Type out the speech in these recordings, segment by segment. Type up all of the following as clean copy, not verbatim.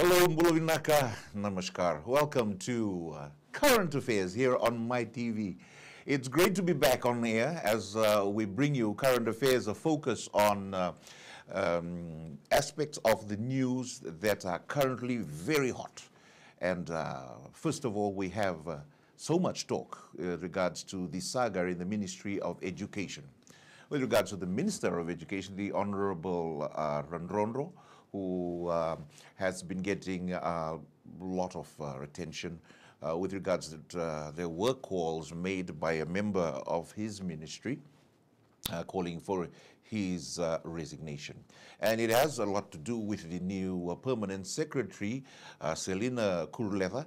Hello, Mbuluvinaka, Namaskar. Welcome to Current Affairs here on my TV. It's great to be back on air as we bring you Current Affairs, a focus on aspects of the news that are currently very hot. And first of all, we have so much talk regards to the saga in the Ministry of Education. With regards to the Minister of Education, the Honorable Randrondo, who has been getting a lot of attention with regards to the work calls made by a member of his ministry calling for his resignation. And it has a lot to do with the new permanent secretary, Selina Kurleva,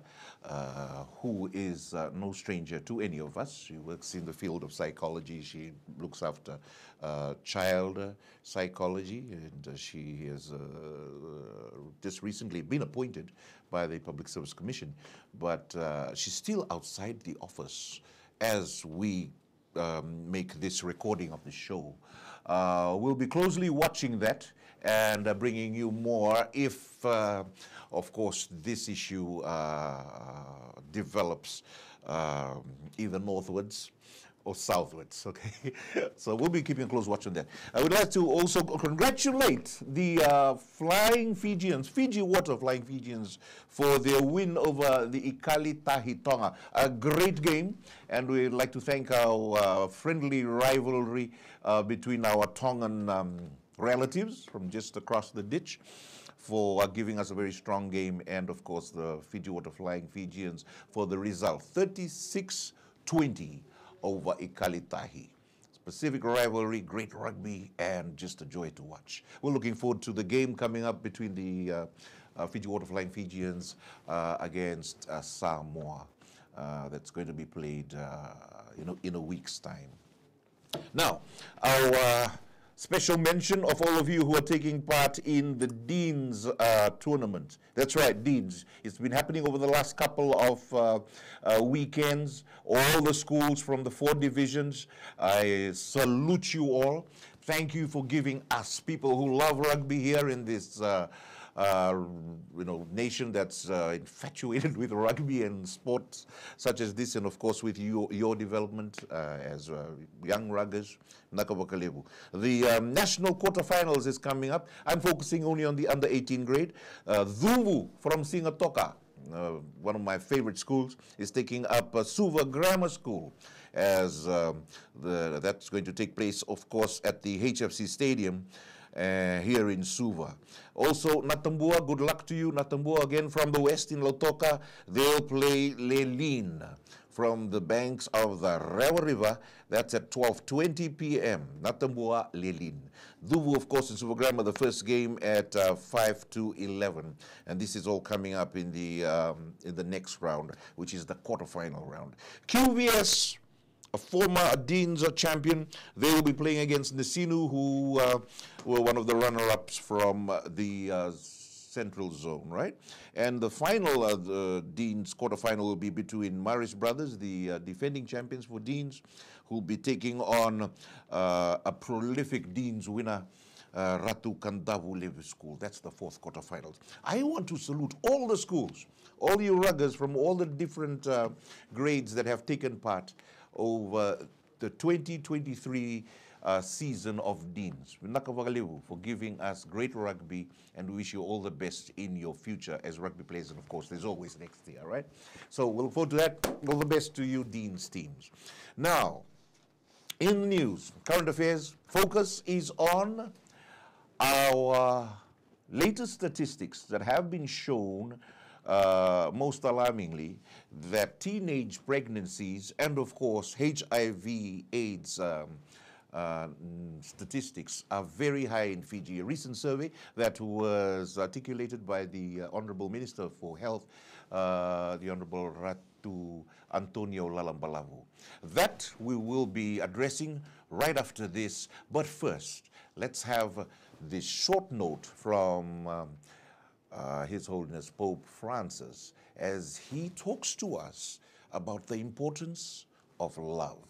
who is no stranger to any of us. She works in the field of psychology. She looks after child psychology, and she has just recently been appointed by the Public Service Commission, but she's still outside the office as we make this recording of the show. We'll be closely watching that and bringing you more if, of course, this issue develops either northwards or southwards, okay? So we'll be keeping a close watch on that. I would like to also congratulate the Flying Fijians, Fiji Water Flying Fijians, for their win over the Ikali Tahi Tonga. A great game, and we'd like to thank our friendly rivalry between our Tongan relatives from just across the ditch for giving us a very strong game, and of course the Fiji Water Flying Fijians for the result, 36-20. Over Ikalitahi. Specific rivalry, great rugby, and just a joy to watch. We're looking forward to the game coming up between the Fiji Water Flying Fijians against Samoa. That's going to be played in a week's time. Now, our special mention of all of you who are taking part in the Dean's tournament. That's right, Dean's. It's been happening over the last couple of weekends. All the schools from the 4 divisions, I salute you all. Thank you for giving us, people who love rugby here in this nation that's infatuated with rugby and sports such as this, and of course with your development as young ruggers. The national quarterfinals is coming up. I'm focusing only on the under 18 grade. Zuvu from Singatoka, one of my favorite schools, is taking up Suva Grammar School, as that's going to take place, of course, at the HFC Stadium here in Suva. Also, Natambua, good luck to you. Natambua, again from the west in Lautoka, they'll play Lelin from the banks of the Rewa River. That's at 12:20 p.m. Natambua, Lelin. Duvu, of course, in Suva Grammar, the first game at 5 to 11. And this is all coming up in the next round, which is the quarterfinal round. QVS, a former Dean's champion, they will be playing against Nesinu, who were one of the runner-ups from the Central Zone, right? And the final Dean's quarterfinal will be between Maris Brothers, the defending champions for Dean's, who will be taking on a prolific Dean's winner, Ratu Kandavu Levi School. That's the 4th quarterfinals. I want to salute all the schools, all you ruggers from all the different grades that have taken part over the 2023 season of Deans. For giving us great rugby, and we wish you all the best in your future as rugby players, and of course there's always next year, right? So we'll look forward to that. All the best to you, Dean's teams. Now, in the news, current affairs, focus is on our latest statistics that have been shown most alarmingly, that teenage pregnancies and, of course, HIV/AIDS statistics are very high in Fiji. A recent survey that was articulated by the Honorable Minister for Health, the Honorable Ratu Antonio Lalambalavu. That we will be addressing right after this. But first, let's have this short note from His Holiness Pope Francis as he talks to us about the importance of love.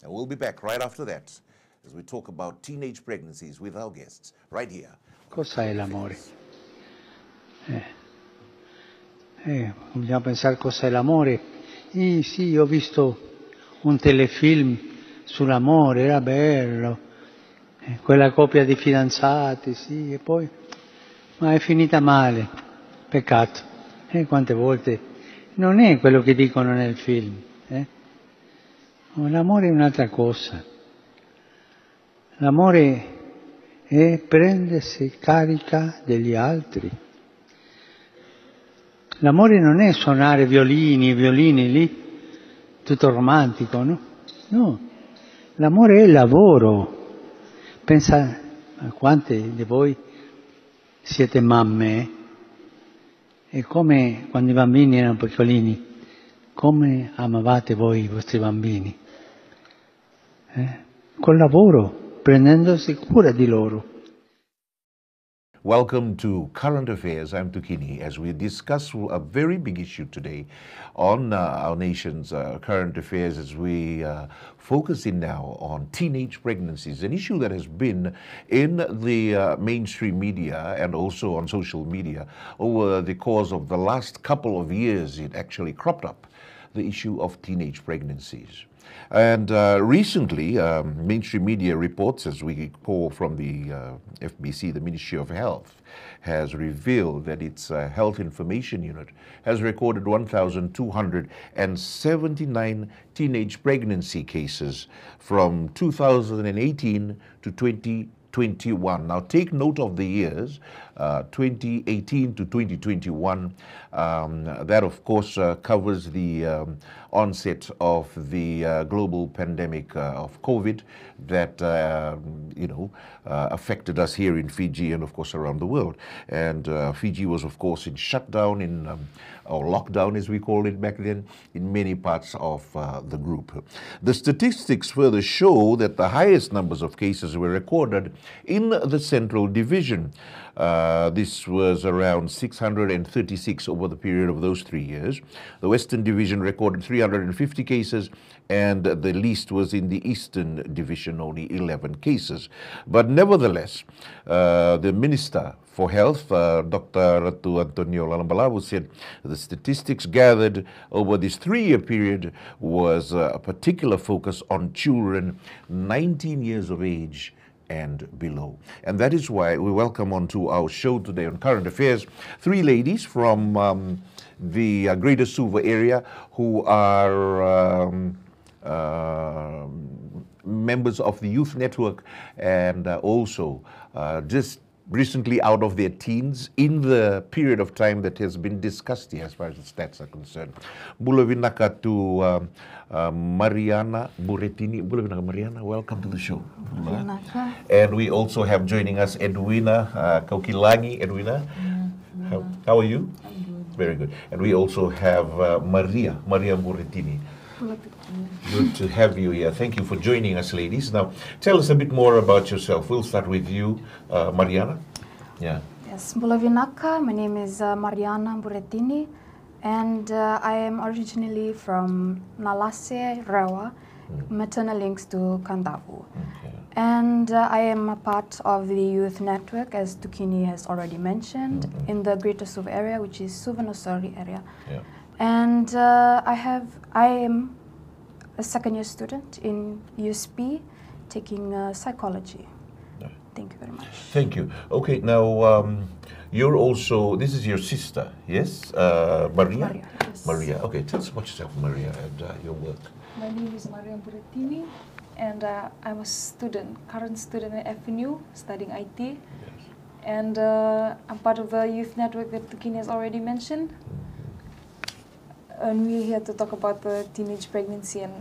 And we'll be back right after that as we talk about teenage pregnancies with our guests right here. Cos'è l'amore? Bisogna pensare cos'è l'amore. Sì, ho visto un telefilm sull'amore, era bello. Quella coppia di fidanzati, sì, e poi... Ma è finita male. Peccato. Quante volte... Non è quello che dicono nel film. L'amore è un'altra cosa. L'amore è prendersi carica degli altri. L'amore non è suonare violini lì, tutto romantico, no? No, l'amore è il lavoro. Pensa a quante di voi siete mamme, e come quando i bambini erano piccolini, come amavate voi i vostri bambini? Col lavoro, prendendosi cura di loro. Welcome to Current Affairs. I'm Tukini as we discuss a very big issue today on our nation's current affairs as we focus in now on teenage pregnancies, an issue that has been in the mainstream media and also on social media over the course of the last couple of years. It actually cropped up, the issue of teenage pregnancies. And recently, mainstream media reports, as we call from the FBC, the Ministry of Health, has revealed that its Health Information Unit has recorded 1,279 teenage pregnancy cases from 2018 to 2021. Now, take note of the years, 2018 to 2021. That, of course, covers the onset of the global pandemic of COVID that, affected us here in Fiji and, of course, around the world. And Fiji was, of course, in shutdown, or lockdown, as we called it back then, in many parts of the group. The statistics further show that the highest numbers of cases were recorded in the Central Division. This was around 636 over the period of those 3 years. The Western Division recorded 350 cases, and the least was in the Eastern Division, only 11 cases. But nevertheless, the Minister for Health, Dr. Ratu Antonio Lalambalawu, said the statistics gathered over this 3-year period was a particular focus on children 19 years of age and below. And that is why we welcome onto our show today on Current Affairs 3 ladies from the Greater Suva area who are members of the Youth Network and also just recently out of their teens in the period of time that has been discussed here as far as the stats are concerned. Bulavinaka to Mariana Buretini. Bulavinaka Mariana, welcome to the show. And we also have joining us Edwina Kaukilangi. Edwina, how are you? I'm good. Very good. And we also have Maria Buretini. Good to have you here. Thank you for joining us, ladies. Now, tell us a bit more about yourself. We'll start with you, Mariana. Yeah. Yes, Bulavinaka. My name is Mariana Buretini, and I am originally from Nalase, Rewa, maternal links to Kandavu. Okay. And I am a part of the youth network, as Tukini has already mentioned, in the Greater Suva area, which is Suvanosori area. Yeah. And I am a second-year student in USP, taking psychology. Yeah. Thank you very much. Thank you. Okay, now you're also, this is your sister, yes? Maria? Maria, yes. Maria. Okay, tell us about yourself, Maria, and your work. My name is Maria Buretini, and I'm a current student at FNU, studying IT. Yes. And I'm part of the youth network that Tukini has already mentioned. And we're here to talk about the teenage pregnancy and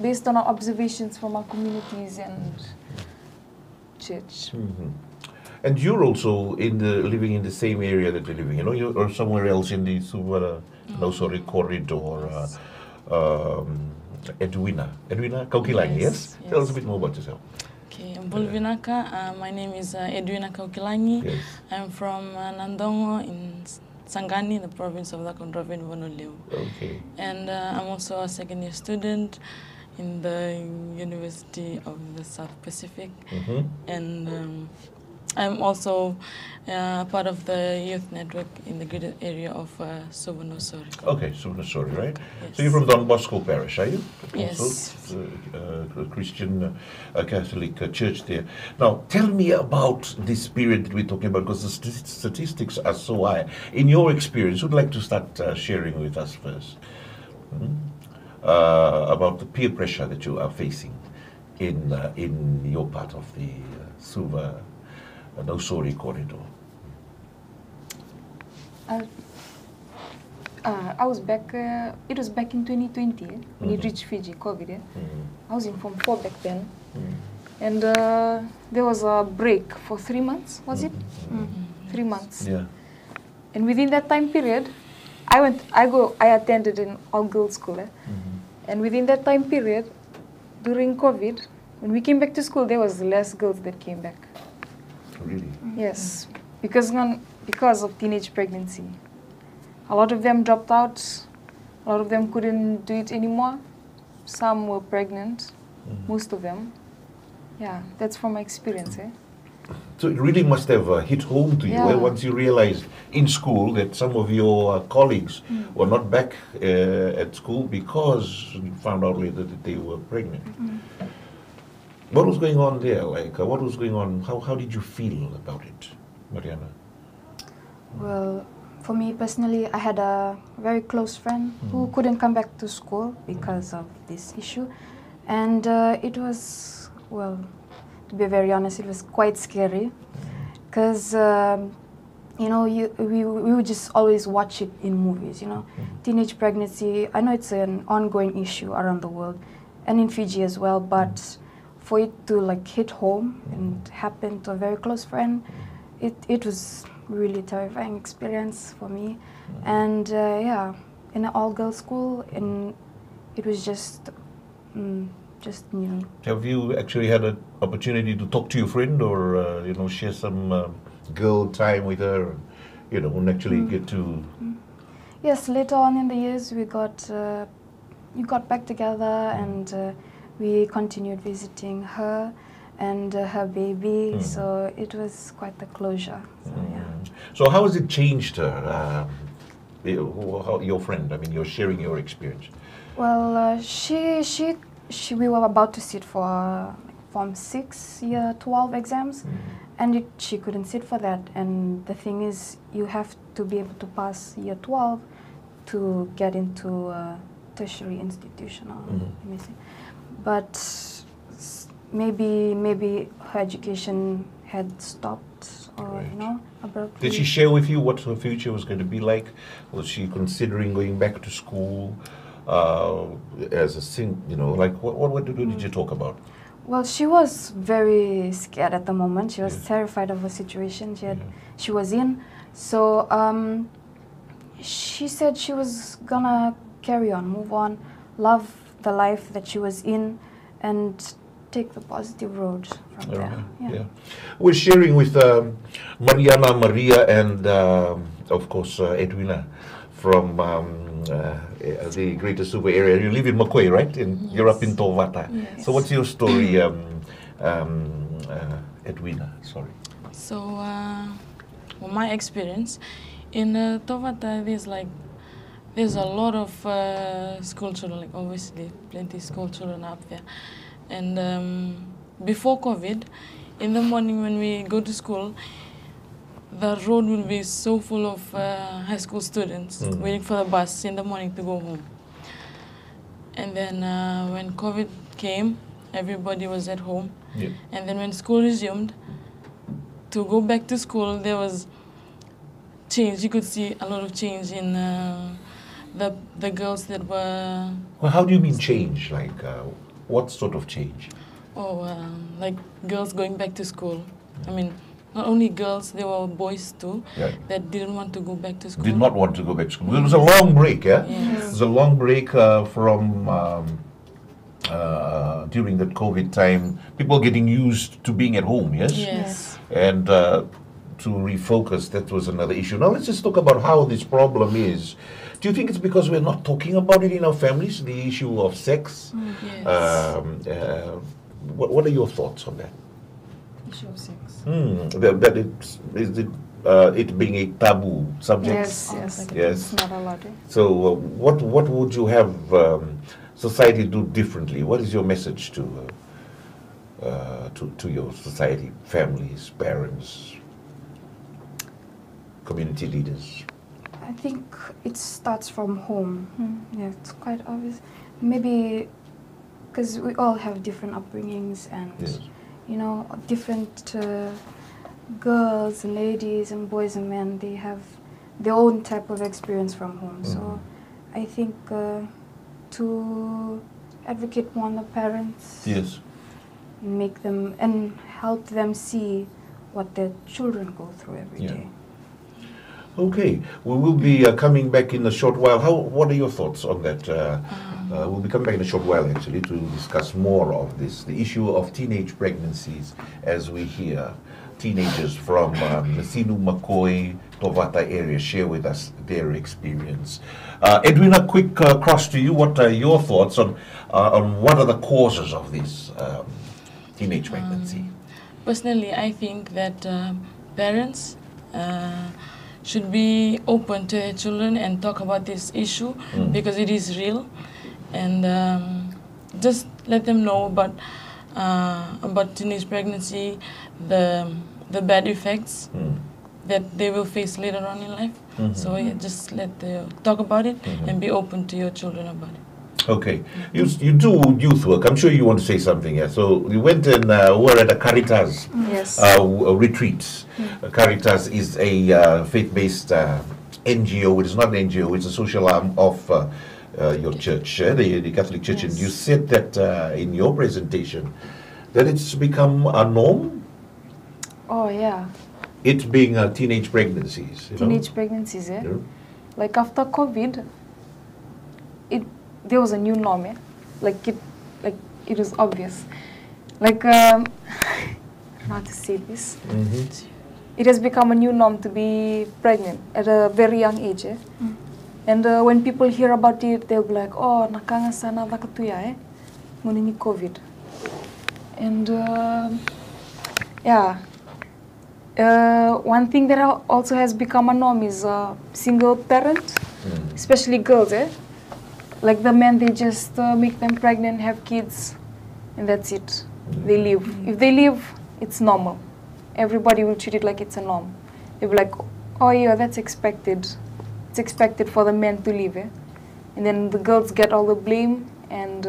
based on our observations from our communities and church. And you're also living in the same area that you're living, or somewhere else in the Suva corridor. Edwina Kaukilangi, yes? Tell us a bit more about yourself. Okay, Bulavinaka. My name is Edwina Kaukilangi. Yes. I'm from Nandongo in Sangani, the province of Nakhon Vonoleu. Okay. And I'm also a second-year student in the University of the South Pacific. And I'm also part of the youth network in the greater area of Suvanosori. Okay, sorry, right? Yes. So you're from Don Bosco Parish, are you? Yes. Also, a Christian Catholic church there. Now, tell me about this period that we're talking about, because the statistics are so high. In your experience, who'd like to start sharing with us first? About the peer pressure that you are facing in your part of the Suva Nosori corridor. I was back, it was back in 2020 when it reached Fiji, COVID. I was in Form 4 back then. And there was a break for 3 months, was it? 3 months. Yeah. And within that time period, I attended an all-girls school. And within that time period, during COVID, when we came back to school, there was less girls that came back. Really? Yes, because of teenage pregnancy. A lot of them dropped out. A lot of them couldn't do it anymore. Some were pregnant, most of them. Yeah, that's from my experience. So it really must have hit home to you once you realized in school that some of your colleagues were not back at school because you found out later that they were pregnant. What was going on there? Like, what was going on? How did you feel about it, Mariana? Well, for me personally, I had a very close friend who couldn't come back to school because of this issue. And it was, well, to be very honest, it was quite scary. Because, you know, we would just always watch it in movies, you know. Teenage pregnancy, I know it's an ongoing issue around the world and in Fiji as well, but for it to like hit home and happen to a very close friend, it was really terrifying experience for me. And yeah, in an all-girls school, and it was just new. Have you actually had an opportunity to talk to your friend, or you know, share some girl time with her, you know, and actually get to? Yes, later on in the years, we got back together, and we continued visiting her and her baby. So it was quite the closure. So, yeah. So how has it changed her? Your friend? I mean, you're sharing your experience. Well, we were about to sit for Form 6 year 12 exams, and she couldn't sit for that. And the thing is, you have to be able to pass year 12 to get into a tertiary institution. Let me see. But maybe her education had stopped, or you know, abruptly. Did she share with you what her future was going to be like? Was she considering going back to school as a you know, like what did you talk about? Well, she was very scared at the moment. She was terrified of the situation she was in. So she said she was gonna carry on, move on, love the life that she was in, and take the positive road from there. Yeah. We're sharing with Mariana, Maria, and of course Edwina from the Greater Suva area. You live in Makoi, right? You're up in Tovata. Yes. So what's your story, Edwina? Sorry. So, well, my experience in Tovata, there's a lot of school children, like obviously plenty of school children up there. And before COVID, in the morning when we go to school, the road will be so full of high school students waiting for the bus in the morning to go home. And then when COVID came, everybody was at home. Yeah. And then when school resumed, to go back to school, there was change. You could see a lot of change in the girls that were... Well, how do you mean change? Like, what sort of change? Oh, like girls going back to school. I mean, not only girls, there were boys too that didn't want to go back to school. Did not want to go back to school. It was a long break, yeah? Yes. It was a long break from during the COVID time. People getting used to being at home, yes? Yes. And to refocus, that was another issue. Now let's just talk about how this problem is. Do you think it's because we're not talking about it in our families, the issue of sex? Yes. What are your thoughts on that? Issue of sex. That it being a taboo subject. Yes, yes. Yes. It's not allowed. So what would you have society do differently? What is your message to your society, families, parents, community leaders? I think it starts from home. Yeah, it's quite obvious. Maybe because we all have different upbringings and, you know, different girls and ladies and boys and men, they have their own type of experience from home. So I think to advocate more on the parents, make them and help them see what their children go through every day. Okay, we will be coming back in a short while. What are your thoughts on that? We'll be coming back in a short while, actually, to discuss more of this, the issue of teenage pregnancies, as we hear teenagers from the Sinu Makoi, Tovata area share with us their experience. Edwin, a quick cross to you. What are your thoughts on what are the causes of this teenage pregnancy? Personally, I think that parents should be open to their children and talk about this issue because it is real, and just let them know about teenage pregnancy, the bad effects that they will face later on in life. So yeah, just talk about it and be open to your children about it. Okay, you do youth work. I'm sure you want to say something here. So you went and were at a Caritas retreat. Caritas is a faith-based NGO. It is not an NGO. It's a social arm of your church, the Catholic Church. And you said that in your presentation that it's become a norm. Oh yeah. It being teenage pregnancies. Teenage pregnancies, yeah. Like after COVID, there was a new norm, it was obvious. Like I don't know how to say this. It has become a new norm to be pregnant at a very young age, And when people hear about it, they'll be like, "Oh, nakanga sana vakatuya, ngunini COVID." And one thing that also has become a norm is single parent, especially girls, Like the men, they just make them pregnant, have kids, and that's it. They leave. If they leave, it's normal. Everybody will treat it like it's a norm. They'll be like, "Oh yeah, that's expected. It's expected for the men to leave." And then the girls get all the blame, and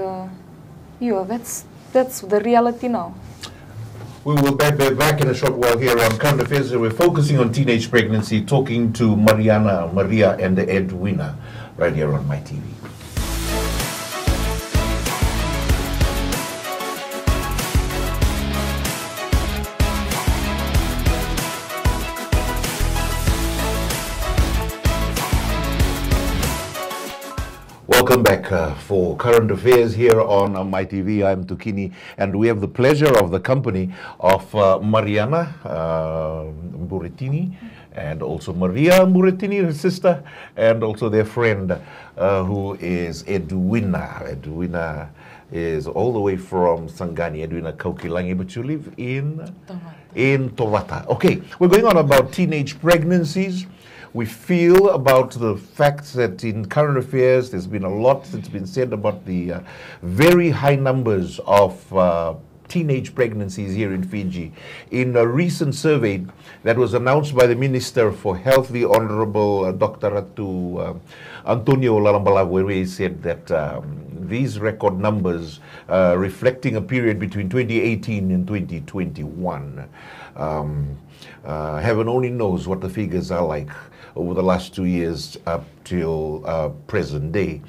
that's the reality now. We will be back in a short while here on Current Affairs. We're focusing on teenage pregnancy, talking to Maria, and Edwina, right here on my TV. Welcome back for Current Affairs here on my TV. I'm Tukini, and we have the pleasure of the company of Mariana Mburetini, and also Maria Mburetini, her sister, and also their friend who is Edwina. Edwina is all the way from Sangani, Edwina Kaukilangi, but you live in Tovata. Okay, we're going on about teenage pregnancies. We feel about the fact that in current affairs, there's been a lot that's been said about the very high numbers of teenage pregnancies here in Fiji. In a recent survey that was announced by the Minister for Health, the Honorable Dr. Antonio Lalambala, where he said that these record numbers reflecting a period between 2018 and 2021. Heaven only knows what the figures are like over the last 2 years up till present day.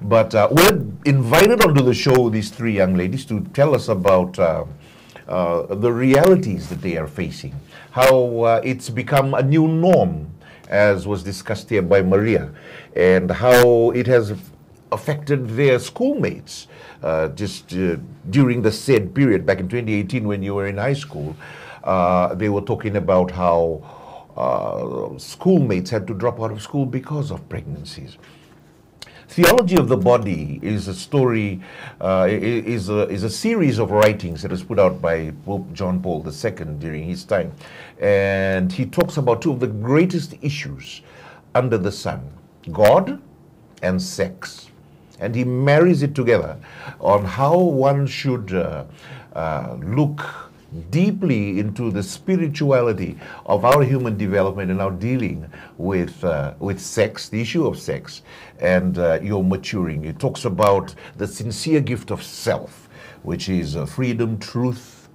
But we're invited onto the show, these three young ladies, to tell us about the realities that they are facing, how it's become a new norm, as was discussed here by Maria, and how it has affected their schoolmates just during the said period back in 2018 when you were in high school. They were talking about how schoolmates had to drop out of school because of pregnancies. Theology of the Body is a story, is a series of writings that was put out by Pope John Paul II during his time. And he talks about two of the greatest issues under the sun, God and sex. And he marries it together on how one should look deeply into the spirituality of our human development and our dealing with sex, the issue of sex, and your maturing. It talks about the sincere gift of self, which is freedom, truth,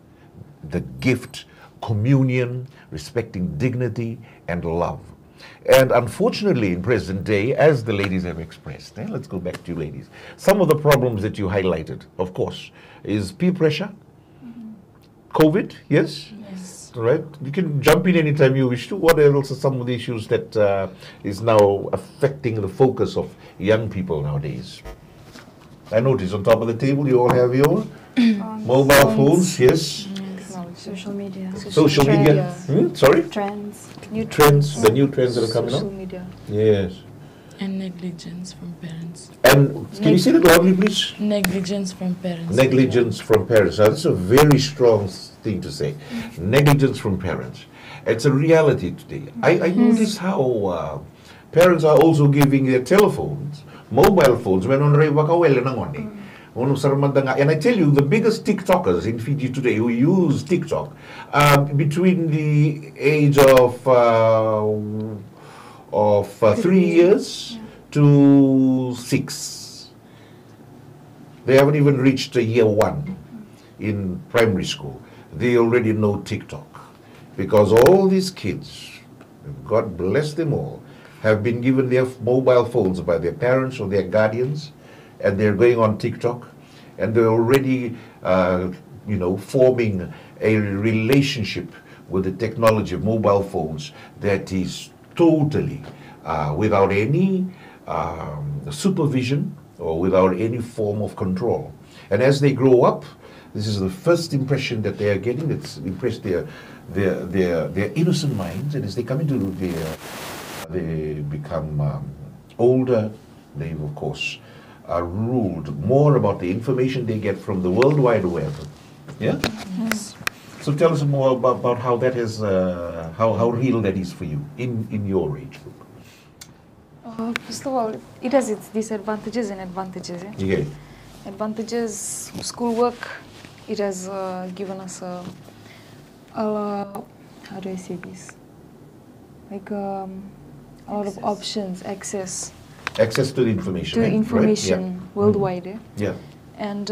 the gift, communion, respecting dignity, and love. And unfortunately, in present day, as the ladies have expressed, let's go back to you ladies, some of the problems that you highlighted, of course, is peer pressure, COVID, yes? Yes. Right? You can jump in anytime you wish to. What else are some of the issues that is now affecting the focus of young people nowadays? I notice on top of the table you all have your mobile phones, yes? Social media. Social media. Sorry? Trends. New trends, the new trends that are coming Social up? media. Yes. And negligence from parents. And can you say that loudly, please? Negligence from parents. Negligence from parents. Now, that's a very strong thing to say. Negligence from parents. It's a reality today. I notice how parents are also giving their telephones, mobile phones, when on and I tell you, the biggest TikTokers in Fiji today who use TikTok, between the age of 3 years to 6. They haven't even reached year 1 in primary school. They already know TikTok. Because all these kids, God bless them all, have been given their mobile phones by their parents or their guardians, and they're going on TikTok, and they're already, forming a relationship with the technology of mobile phones that is totally without any supervision or without any form of control. And as they grow up, this is the first impression that they are getting. It's impressed their innocent minds, and as they come into they become older, they of course are ruled more about the information they get from the World Wide Web. Yeah? Yes. So tell us more about how that is, how real that is for you in your age group. First of all, it has its disadvantages and advantages. Yeah. Advantages, schoolwork, it has given us how do I say this? Like a lot of options, access to the information. to information right? Yeah. worldwide. Yeah. And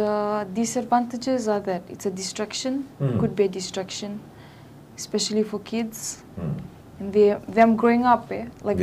disadvantages are that it's a distraction, could be a distraction, especially for kids. And them growing up, like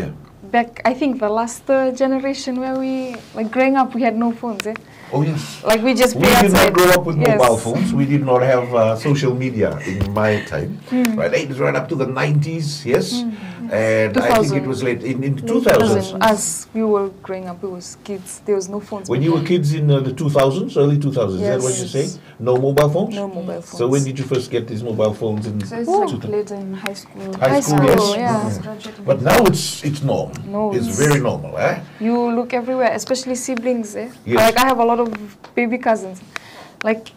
back, I think the last generation where we, like growing up, we had no phones. Oh yes. Like we just We play did not outside. grow up with Yes. mobile phones. We did not have social media in my time. Right, it was right up to the 90s, yes. And I think it 2000. was late in 2000s. As we were growing up, we was kids. There was no phones. When you were kids in the 2000s, early 2000s, is that what you say? No mobile phones? No mobile phones. So when did you first get these mobile phones? In So it's like later in high school. High school, yes. yeah. But now it's normal. No, it's it's- very normal, eh? You look everywhere, especially siblings. Yes. Like I have a lot of baby cousins. Like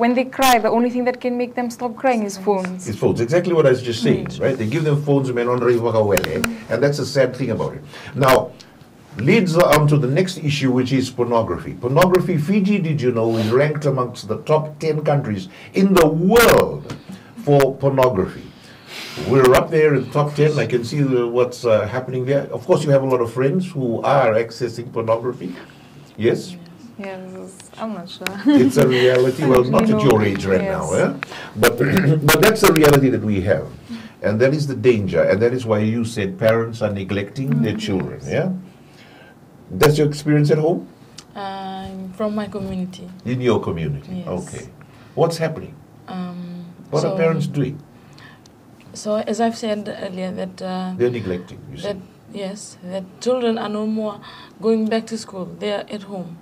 when they cry, the only thing that can make them stop crying is phones. It's phones. Exactly what I was just saying, right? They give them phones, and that's the sad thing about it. Now, leads on to the next issue, which is pornography. Pornography, Fiji, did you know, is ranked amongst the top 10 countries in the world for pornography. We're up there in the top 10. I can see what's happening there. Of course, you have a lot of friends who are accessing pornography. Yes? Yes, I'm not sure. It's a reality. Well, not at your age right Yes. now, eh? But that's a reality that we have, and that is the danger, and that is why you said parents are neglecting their children. Yeah, that's your experience at home, From my community. in your community. Yes. Okay, what's happening? What so- are parents doing? So as I've said earlier, that They're neglecting. You that see. yes, that children are no more going back to school. They are at home,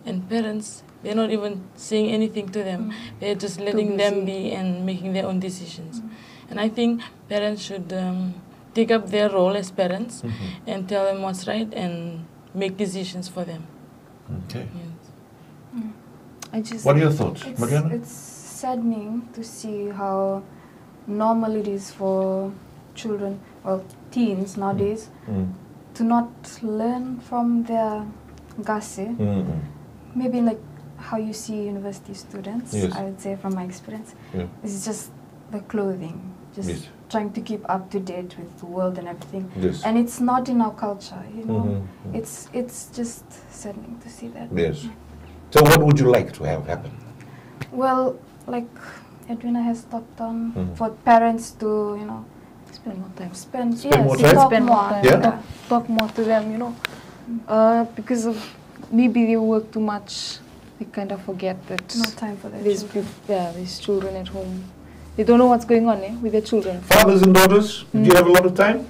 and parents, they're not even saying anything to them. They're just letting them be and making their own decisions. And I think parents should take up their role as parents and tell them what's right and make decisions for them. Okay. Yes. What are your thoughts, Mariana? It's saddening to see how normal it is for children, well, teens nowadays, to not learn from their gase. Maybe like how you see university students, Yes. I would say from my experience. Yeah. It's just the clothing, just Yes. trying to keep up to date with the world and everything. Yes. And it's not in our culture, you know. It's just saddening to see that. Yes. So what would you like to have happen? Well, like Edwina has talked on, for parents to, you know, Spend more time. Spend yes, more to time? talk Spend more. more time. Yeah. Talk more to them, you know. Because of maybe they work too much, they kind of forget that No time for their there's children. there's children at home. They don't know what's going on with their children. Fathers and daughters, do you have a lot of time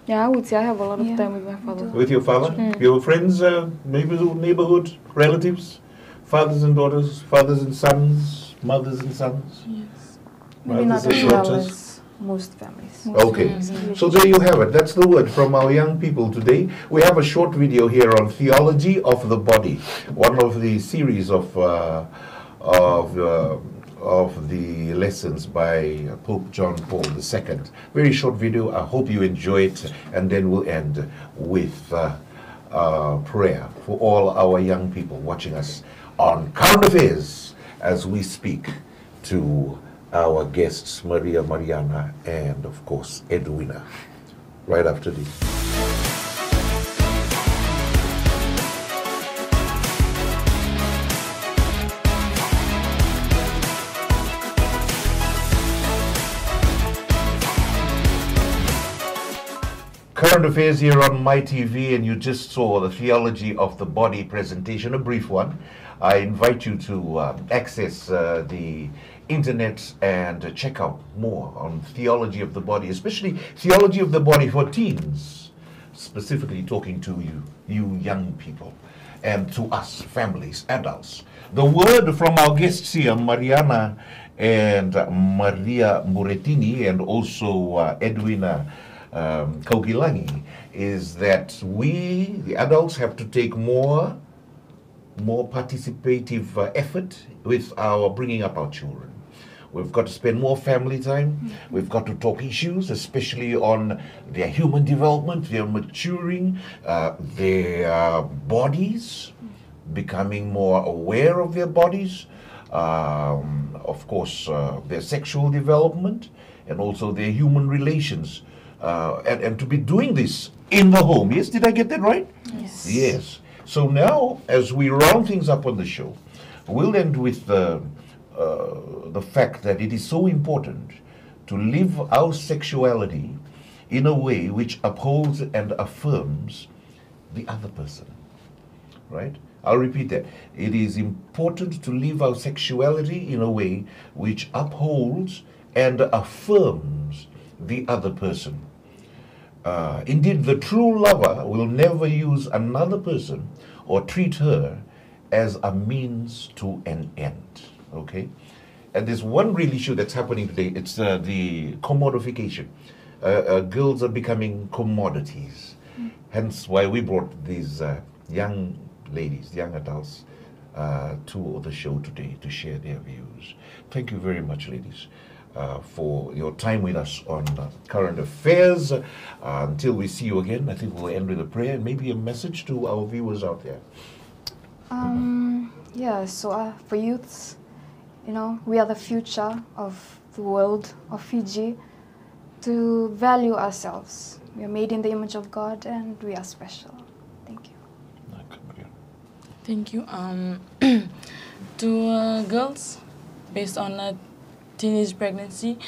Yeah, I would say I have a lot of Yeah, time with my I father. do. with your father? Your friends, neighborhood, relatives, fathers and daughters, fathers and sons, mothers and sons? Yes. Maybe Mothers not and as well daughters? as most families. Okay, so there you have it. That's the word from our young people today. We have a short video here on theology of the body, one of the series of the lessons by Pope John Paul II. Very short video. I hope you enjoy it, and then we'll end with prayer for all our young people watching us on Current Affairs as we speak to our guests, Maria, Mariana, and of course, Edwina, right after this. Current Affairs here on My TV, and you just saw the Theology of the Body presentation, a brief one. I invite you to access the internet and check out more on theology of the body, especially theology of the body for teens, specifically talking to you young people, and to us, families, adults. The word from our guests here, Mariana and Maria Muretini, and also Edwina Kaukilangi, is that we, the adults, have to take more participative effort with our bringing up our children. We've got to spend more family time. We've got to talk issues, especially on their human development, their maturing, their bodies, becoming more aware of their bodies, of course, their sexual development, and also their human relations. And to be doing this in the home. Yes, did I get that right? Yes. Yes. So now, as we round things up on the show, we'll end with the fact that it is so important to live our sexuality in a way which upholds and affirms the other person, right? I'll repeat that. It is important to live our sexuality in a way which upholds and affirms the other person. Indeed, the true lover will never use another person or treat her as a means to an end, okay? And there's one real issue that's happening today. It's the commodification. Girls are becoming commodities. Hence why we brought these young ladies, young adults, to the show today to share their views. Thank you very much, ladies, for your time with us on Current Affairs. Until we see you again, I think we'll end with a prayer and maybe a message to our viewers out there. Yeah, so for youths, you know, we are the future of the world, of Fiji, to value ourselves. We are made in the image of God and we are special. Thank you. Thank you. To girls, based on teenage pregnancy,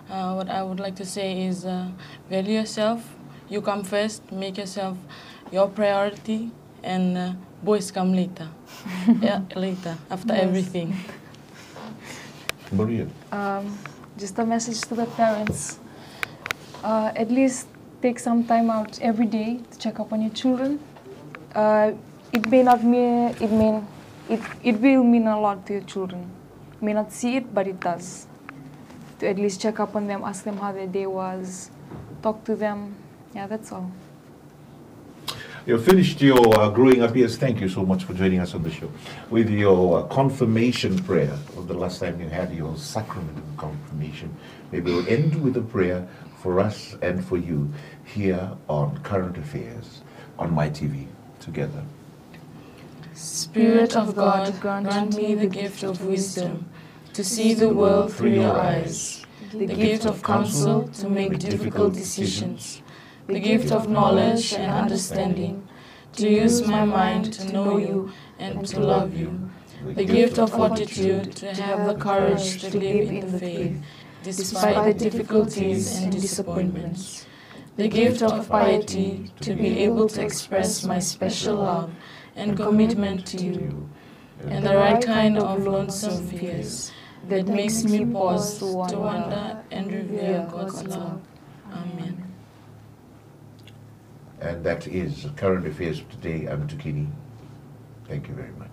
what I would like to say is value yourself. You come first, make yourself your priority, and boys come later. Yeah, later, after everything. Maria. Just a message to the parents. At least take some time out every day to check up on your children. It may not mean, it will mean a lot to your children. You may not see it, but it does. To at least check up on them, ask them how their day was, talk to them. Yeah, that's all. You finished your growing up years. Thank you so much for joining us on the show. With your confirmation prayer of the last time you had your sacrament of confirmation. Maybe we'll end with a prayer for us and for you here on Current Affairs on My TV together. Spirit of God, grant me the gift of wisdom to see the world through your eyes, the gift of counsel to make difficult decisions, the gift of knowledge and understanding, to use my mind to know you and to love you, the gift of fortitude to have the courage to live in the faith, despite the difficulties and disappointments, the gift of piety to be able to express my special love and commitment to you, and the right kind of lonesome fears that makes me pause to wonder and revere God's love. Amen. And that is Current Affairs of today. I'm Tukini. Thank you very much.